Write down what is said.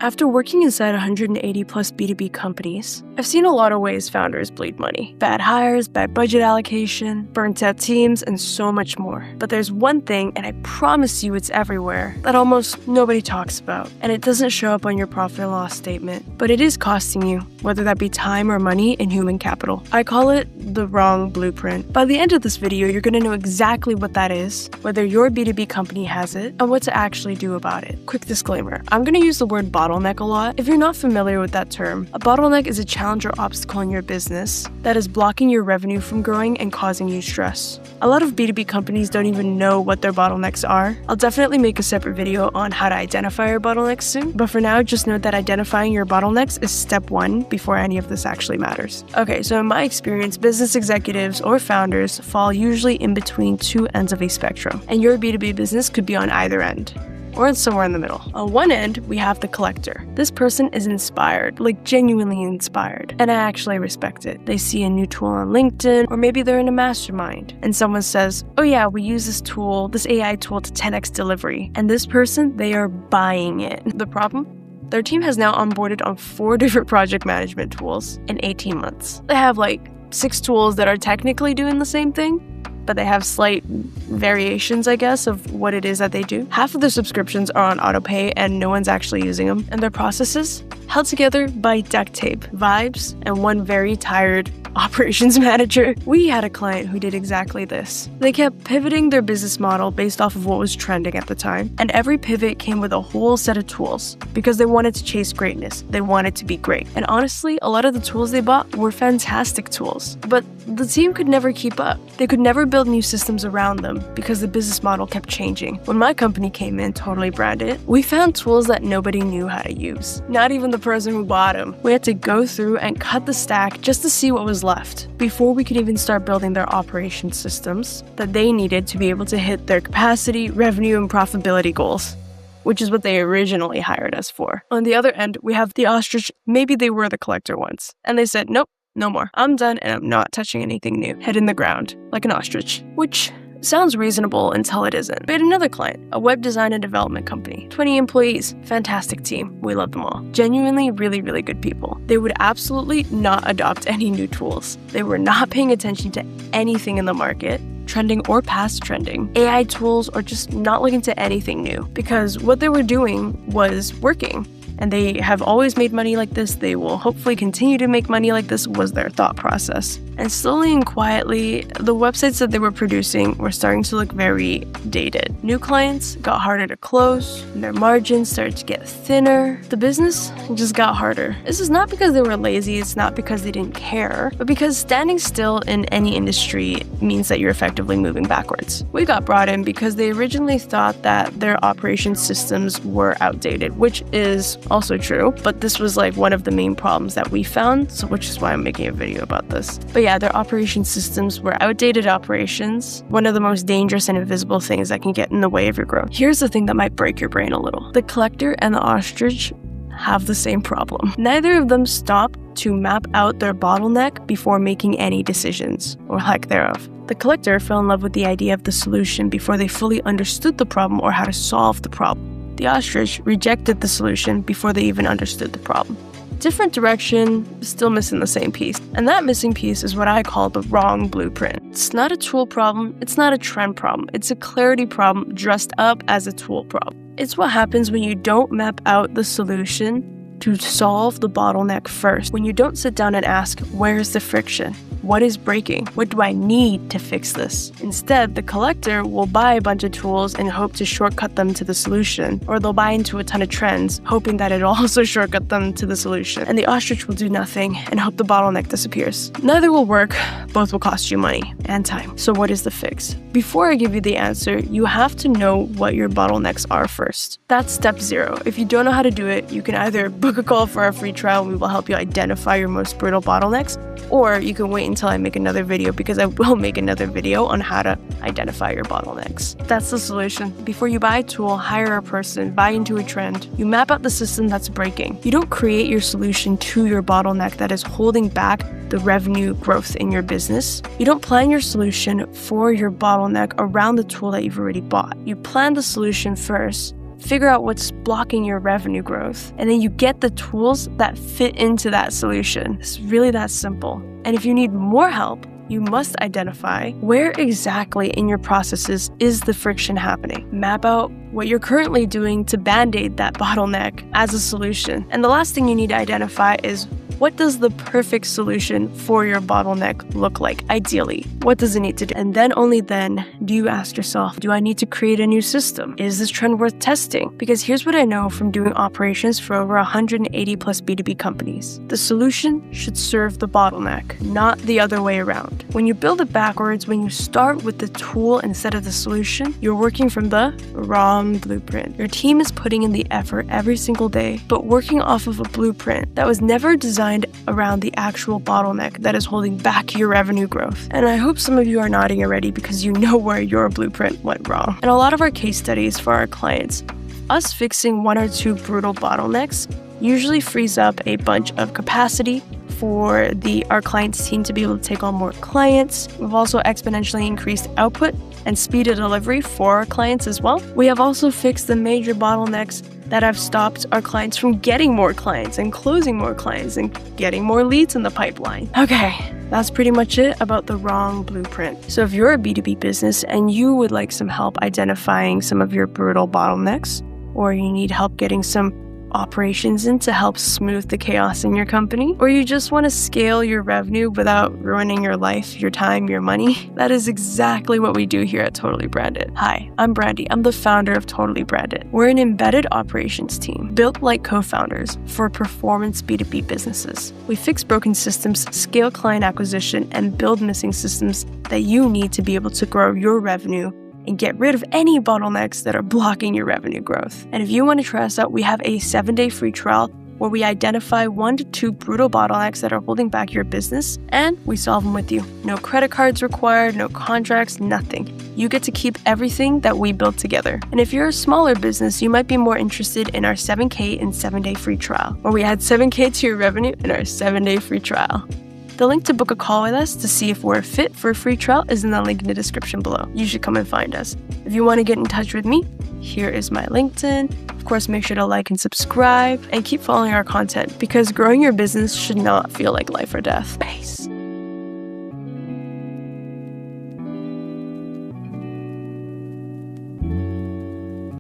After working inside 180 plus B2B companies, I've seen a lot of ways founders bleed money. Bad hires, bad budget allocation, burnt out teams, and so much more. But there's one thing, and I promise you it's everywhere, that almost nobody talks about. And it doesn't show up on your profit and loss statement, but it is costing you, whether that be time or money and human capital. I call it the wrong blueprint. By the end of this video, you're going to know exactly what that is, whether your B2B company has it, and what to actually do about it. Quick disclaimer, I'm going to use the word bottleneck a lot. If you're not familiar with that term, a bottleneck is a challenge or obstacle in your business that is blocking your revenue from growing and causing you stress. A lot of B2B companies don't even know what their bottlenecks are. I'll definitely make a separate video on how to identify your bottlenecks soon, but for now, just note that identifying your bottlenecks is step one before any of this actually matters. Okay, so in my experience, business executives or founders fall usually in between two ends of a spectrum, and your B2B business could be on either end, or somewhere in the middle. On one end, we have the collector. This person is inspired, like genuinely inspired, and I actually respect it. They see a new tool on LinkedIn, or maybe they're in a mastermind, and someone says, oh yeah, we use this tool, this AI tool to 10x delivery, and this person, they are buying it. The problem? Their team has now onboarded on 4 different project management tools in 18 months. They have like 6 tools that are technically doing the same thing, but they have slight variations, I guess, of what it is that they do. Half of the subscriptions are on autopay and no one's actually using them. And their processes held together by duct tape, vibes, and one very tired operations manager. We had a client who did exactly this. They kept pivoting their business model based off of what was trending at the time, and every pivot came with a whole set of tools because they wanted to chase greatness. They wanted to be great. And honestly, a lot of the tools they bought were fantastic tools, but the team could never keep up. They could never build new systems around them because the business model kept changing. When my company came in, totally branded, we found tools that nobody knew how to use. Not even the person who bought them. We had to go through and cut the stack just to see what was left before we could even start building their operation systems that they needed to be able to hit their capacity, revenue, and profitability goals, which is what they originally hired us for. On the other end, we have the Ostrich. Maybe they were the collector once, and they said, nope, no more. I'm done and I'm not touching anything new. Head in the ground, like an ostrich, which sounds reasonable until it isn't. We had another client, a web design and development company, 20 employees, fantastic team. We love them all. Genuinely really, really good people. They would absolutely not adopt any new tools. They were not paying attention to anything in the market, trending or past trending, AI tools, or just not looking to anything new because what they were doing was working. And they have always made money like this. They will hopefully continue to make money like this was their thought process. And slowly and quietly, the websites that they were producing were starting to look very dated. New clients got harder to close. Their margins started to get thinner. The business just got harder. This is not because they were lazy. It's not because they didn't care, but because standing still in any industry means that you're effectively moving backwards. We got brought in because they originally thought that their operation systems were outdated, which is also true, but this was like one of the main problems that we found, so which is why I'm making a video about this. But yeah, their operation systems were outdated operations, one of the most dangerous and invisible things that can get in the way of your growth. Here's the thing that might break your brain a little. The collector and the ostrich have the same problem. Neither of them stop to map out their bottleneck before making any decisions, or lack thereof. The collector fell in love with the idea of the solution before they fully understood the problem or how to solve the problem. The ostrich rejected the solution before they even understood the problem. Different direction, still missing the same piece. And that missing piece is what I call the wrong blueprint. It's not a tool problem, it's not a trend problem, it's a clarity problem dressed up as a tool problem. It's what happens when you don't map out the solution to solve the bottleneck first. When you don't sit down and ask, where's the friction? What is breaking? What do I need to fix this? Instead, the collector will buy a bunch of tools and hope to shortcut them to the solution, or they'll buy into a ton of trends, hoping that it'll also shortcut them to the solution. And the ostrich will do nothing and hope the bottleneck disappears. Neither will work, both will cost you money and time. So what is the fix? Before I give you the answer, you have to know what your bottlenecks are first. That's step 0. If you don't know how to do it, you can either book a call for our free trial and we will help you identify your most brittle bottlenecks, or you can wait until I make another video, because I will make another video on how to identify your bottlenecks. That's the solution. Before you buy a tool, hire a person, buy into a trend, you map out the system that's breaking. You don't create your solution to your bottleneck that is holding back the revenue growth in your business. You don't plan your solution for your bottleneck around the tool that you've already bought. You plan the solution first, figure out what's blocking your revenue growth, and then you get the tools that fit into that solution. It's really that simple. And if you need more help, you must identify where exactly in your processes is the friction happening. Map out what you're currently doing to band-aid that bottleneck as a solution. And the last thing you need to identify is, what does the perfect solution for your bottleneck look like, ideally? What does it need to do? And then only then do you ask yourself, do I need to create a new system? Is this trend worth testing? Because here's what I know from doing operations for over 180 plus B2B companies. The solution should serve the bottleneck, not the other way around. When you build it backwards, when you start with the tool instead of the solution, you're working from the wrong blueprint. Your team is putting in the effort every single day, but working off of a blueprint that was never designed around the actual bottleneck that is holding back your revenue growth. And I hope some of you are nodding already because you know where your blueprint went wrong. And a lot of our case studies for our clients, us fixing one or two brutal bottlenecks usually frees up a bunch of capacity for our client's team to be able to take on more clients. We've also exponentially increased output and speed of delivery for our clients as well. We have also fixed the major bottlenecks that have stopped our clients from getting more clients and closing more clients and getting more leads in the pipeline. Okay, that's pretty much it about the wrong blueprint. So if you're a B2B business and you would like some help identifying some of your brutal bottlenecks, or you need help getting some operations in to help smooth the chaos in your company, or you just want to scale your revenue without ruining your life, your time, your money, that is exactly what we do here at Totally Branded. Hi, I'm Brandie. I'm the founder of Totally Branded. We're an embedded operations team built like co-founders for performance B2B businesses. We fix broken systems, scale client acquisition, and build missing systems that you need to be able to grow your revenue and get rid of any bottlenecks that are blocking your revenue growth. And if you want to try us out, we have a 7-day free trial where we identify 1 to 2 brutal bottlenecks that are holding back your business, and we solve them with you. No credit cards required, no contracts, nothing. You get to keep everything that we built together. And if you're a smaller business, you might be more interested in our 7K and 7-day free trial, where we add 7K to your revenue in our 7-day free trial. The link to book a call with us to see if we're a fit for a free trial is in the link in the description below. You should come and find us. If you want to get in touch with me, here is my LinkedIn. Of course, make sure to like and subscribe and keep following our content because growing your business should not feel like life or death. Peace.